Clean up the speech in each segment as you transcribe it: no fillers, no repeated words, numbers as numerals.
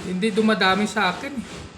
Hindi dumadami sa akin eh.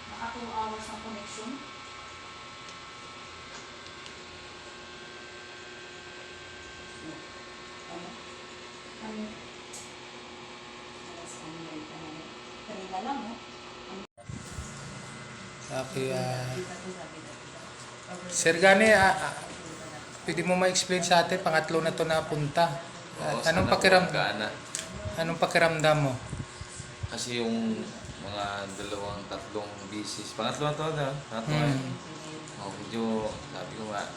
Naka 2 hours ang connection. Ano? Kanina lang, no? Okay, Sir Gani, pwede mo ma-explain sa atin, pangatlo na to na punta. Anong pakiramdam mo? Kasi yung mga tatlong bisis, pangatlo na to na, medyo sabi ko nga,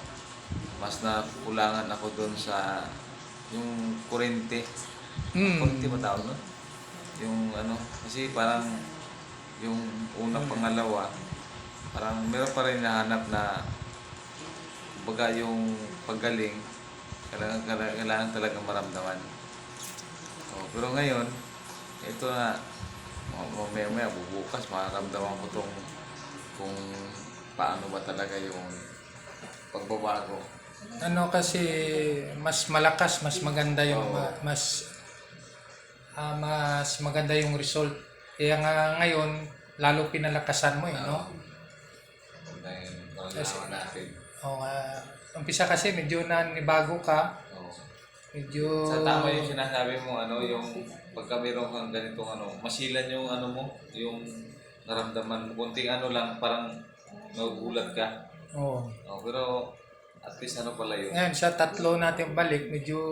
mas nakulangan ako doon sa yung kurente. Kurente ba tawag no? Yung ano, kasi parang yung unang pangalawa, parang meron pa rin nahanap na kumbaga yung paggaling, kailangan talaga maramdaman. Pero ngayon, ito na, mamaya bubukas, makaramdaman ko kung paano ba talaga yung pagbabago. Ano kasi mas malakas, mas maganda yung mas maganda yung result. Kaya nga ngayon lalo pinalakasan mo no? Dahil Kasi, kailangan natin. umpisa kasi medyo nanibago ka. Medyo Sa tama yung sinasabi mo, yung pagka meron kang ganitong masilan yung mo, yung naramdaman mo, kunting lang, parang nagugulat ka. Pero at least pala yun. Ngayon, sa tatlo natin balik, medyo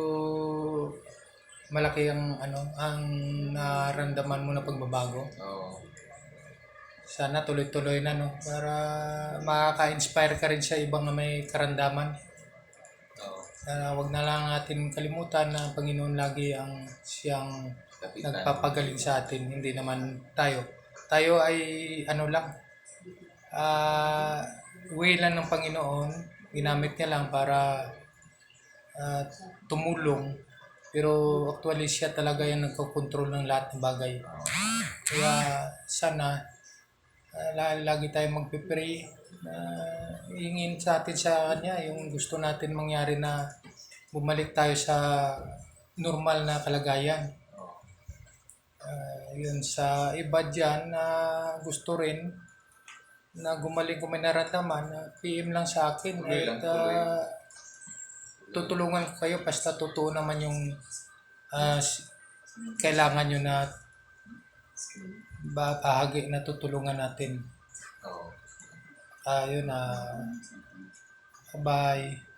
malaki ang ang naramdaman mo na pagbabago. Sana tuloy-tuloy na para makaka-inspire ka rin sa ibang may karamdaman. Wag na lang natin kalimutan na Panginoon lagi ang siyang nagpapagaling sa atin, hindi naman tayo. Tayo ay lang, way lang ng Panginoon, ginamit niya lang para tumulong. Pero actually siya talaga yung nagkokontrol ng lahat ng bagay. Kaya sana lagi tayong magpipray na hingin sa atin sa Kanya yung gusto natin mangyari na bumalik tayo sa normal na kalagayan. Yun sa iba dyan na gusto rin na gumaling kung may nararamdaman, PM lang sa akin. Tutulungan ko kayo basta totoo naman yung kailangan nyo na bahagi na tutulungan natin. Yun bye.